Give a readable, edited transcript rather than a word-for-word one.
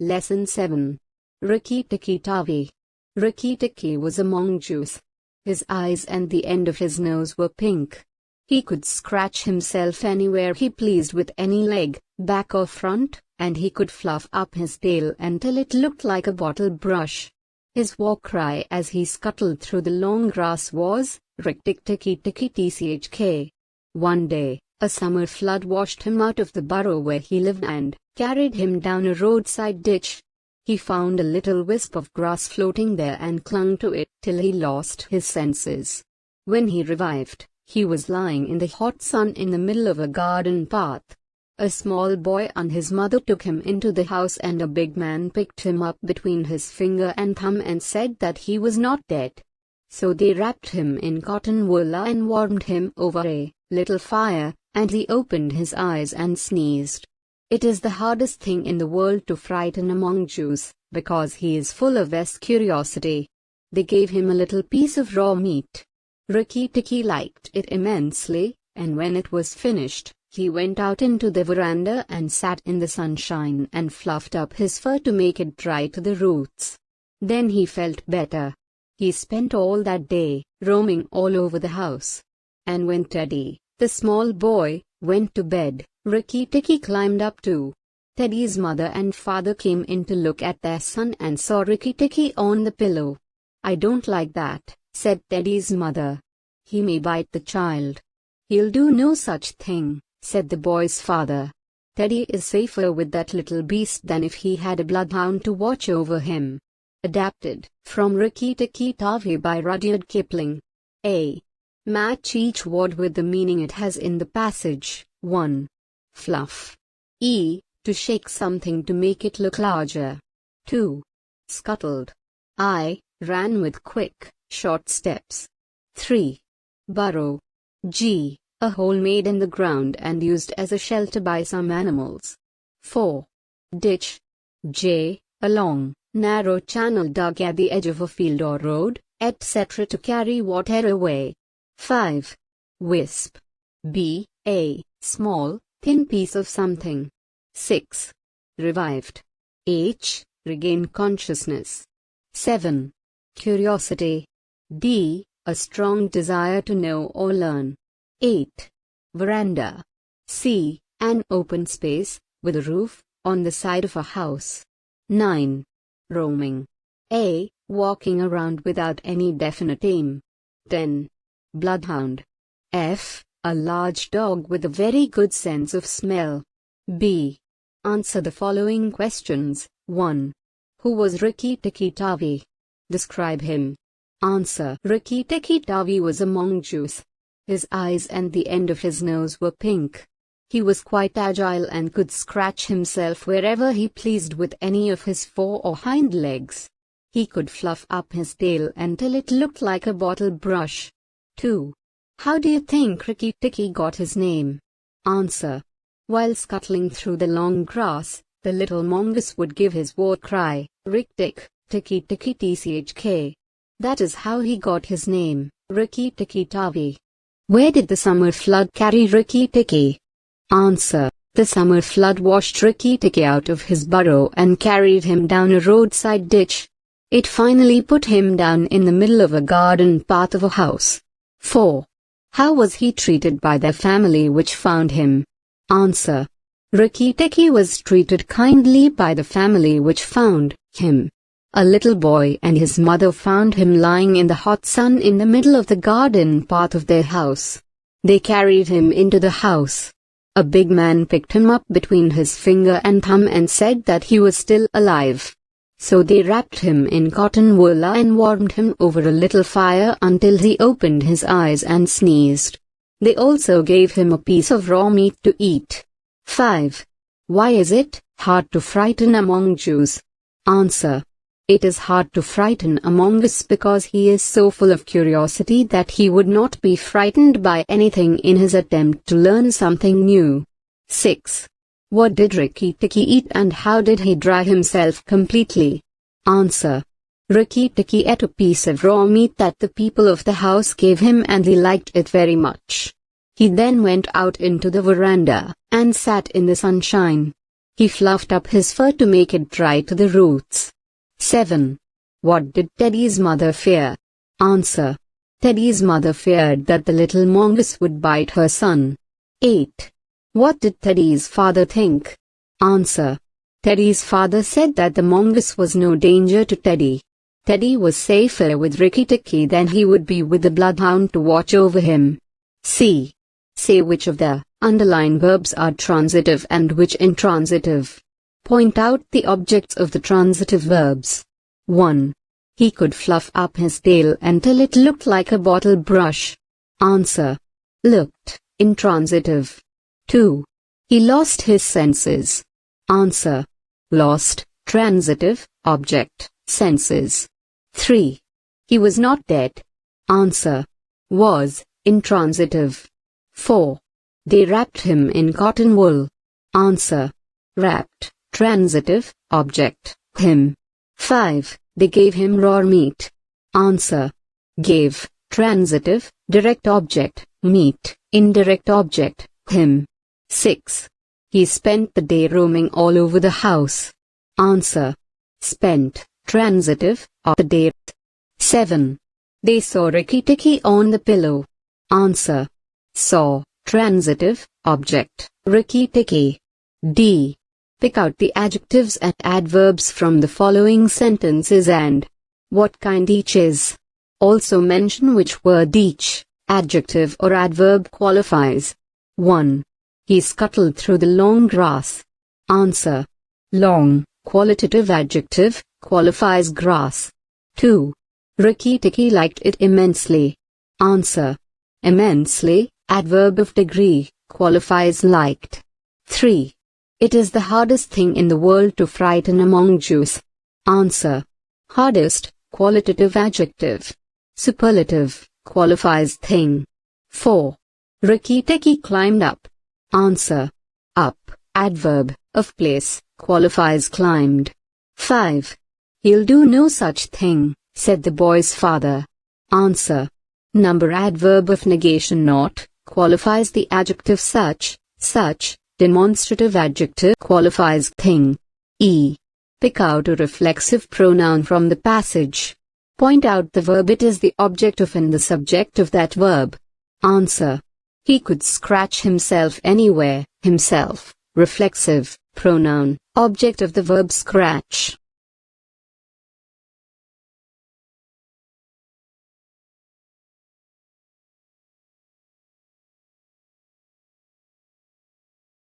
Lesson 7. Rikki-Tikki-Tavi. Rikki-Tikki was a mongoose. His eyes and the end of his nose were pink. He could scratch himself anywhere he pleased with any leg, back or front, and he could fluff up his tail until it looked like a bottle brush. His war cry as he scuttled through the long grass was, Rikki-Tikki-Tikki-Tchk. One day, a summer flood washed him out of the burrow where he lived and carried him down a roadside ditch. He found a little wisp of grass floating there and clung to it till he lost his senses. When he revived, he was lying in the hot sun in the middle of a garden path. A small boy and his mother took him into the house, and a big man picked him up between his finger and thumb and said that he was not dead. So they wrapped him in cotton wool and warmed him over a little fire, and he opened his eyes and sneezed. It is the hardest thing in the world to frighten a mongoose, because he is full of curiosity. They gave him a little piece of raw meat. Rikki-Tikki liked it immensely, and when it was finished, he went out into the veranda and sat in the sunshine and fluffed up his fur to make it dry to the roots. Then he felt better. He spent all that day roaming all over the house. And when Teddy, the small boy, went to bed, Rikki-Tikki climbed up too. Teddy's mother and father came in to look at their son and saw Rikki-Tikki on the pillow. "I don't like that," said Teddy's mother. "He may bite the child." "He'll do no such thing," said the boy's father. "Teddy is safer with that little beast than if he had a bloodhound to watch over him." Adapted from Rikki-Tikki-Tavi by Rudyard Kipling. A. Match each word with the meaning it has in the passage. 1. Fluff. E. To shake something to make it look larger. 2. Scuttled. I. Ran with quick, short steps. 3. Burrow. G. A hole made in the ground and used as a shelter by some animals. 4. Ditch. J. A long, narrow channel dug at the edge of a field or road, etc. to carry water away. 5. Wisp. B. A small, thin piece of something. 6. Revived. H. Regain consciousness. 7. Curiosity. D. A strong desire to know or learn. 8. Veranda. C. An open space, with a roof, on the side of a house. 9. Roaming. A. Walking around without any definite aim. 10. Bloodhound. F. A large dog with a very good sense of smell. B. Answer the following questions. 1. Who was Rikki-Tikki-Tavi? Describe him. Answer. Rikki-Tikki-Tavi was a mongoose. His eyes and the end of his nose were pink. He was quite agile and could scratch himself wherever he pleased with any of his fore or hind legs. He could fluff up his tail until it looked like a bottle brush. 2. How do you think Rikki-Tikki got his name? Answer. While scuttling through the long grass, the little mongoose would give his war cry, Rikki-Tikki-Tikki-Tchk. That is how he got his name, Rikki-Tikki-Tavi. Where did the summer flood carry Rikki-Tikki? Answer. The summer flood washed Rikki-Tikki out of his burrow and carried him down a roadside ditch. It finally put him down in the middle of a garden path of a house. 4. How was he treated by their family which found him? Answer. Rikki-Tikki was treated kindly by the family which found him. A little boy and his mother found him lying in the hot sun in the middle of the garden path of their house. They carried him into the house. A big man picked him up between his finger and thumb and said that he was still alive. So they wrapped him in cotton wool and warmed him over a little fire until he opened his eyes and sneezed. They also gave him a piece of raw meat to eat. 5. Why is it hard to frighten a mongoose? Answer. It is hard to frighten a mongoose because he is so full of curiosity that he would not be frightened by anything in his attempt to learn something new. 6. What did Rikki-Tikki eat and how did he dry himself completely? Answer. Rikki-Tikki ate a piece of raw meat that the people of the house gave him and he liked it very much. He then went out into the veranda, and sat in the sunshine. He fluffed up his fur to make it dry to the roots. 7. What did Teddy's mother fear? Answer. Teddy's mother feared that the little mongoose would bite her son. 8. What did Teddy's father think? Answer. Teddy's father said that the mongoose was no danger to Teddy. Teddy was safer with Rikki-Tikki than he would be with the bloodhound to watch over him. C. Say which of the underlined verbs are transitive and which intransitive. Point out the objects of the transitive verbs. 1. He could fluff up his tail until it looked like a bottle brush. Answer. Looked, intransitive. 2. He lost his senses. Answer. Lost, transitive, object, senses. 3. He was not dead. Answer. Was, intransitive. 4. They wrapped him in cotton wool. Answer. Wrapped, transitive, object, him. 5. They gave him raw meat. Answer. Gave, transitive, direct object, meat, indirect object, him. 6. He spent the day roaming all over the house. Answer. Spent, transitive, of the day. 7. They saw Rikki-Tikki on the pillow. Answer. Saw, transitive, object, Rikki-Tikki. D. Pick out the adjectives and adverbs from the following sentences and what kind each is. Also mention which word each adjective or adverb qualifies. 1. He scuttled through the long grass. Answer. Long, qualitative adjective, qualifies grass. 2. Rikki-Tikki liked it immensely. Answer. Immensely, adverb of degree, qualifies liked. 3. It is the hardest thing in the world to frighten a mongoose. Answer. Hardest, qualitative adjective. Superlative, qualifies thing. 4. Rikki-Tikki climbed up. Answer. Up, adverb, of place, qualifies climbed. 5. He'll do no such thing, said the boy's father. Answer. Number adverb of negation not, qualifies the adjective such, demonstrative adjective qualifies thing. E. Pick out a reflexive pronoun from the passage. Point out the verb it is the object of and the subject of that verb. Answer. He could scratch himself anywhere, himself, reflexive, pronoun, object of the verb scratch.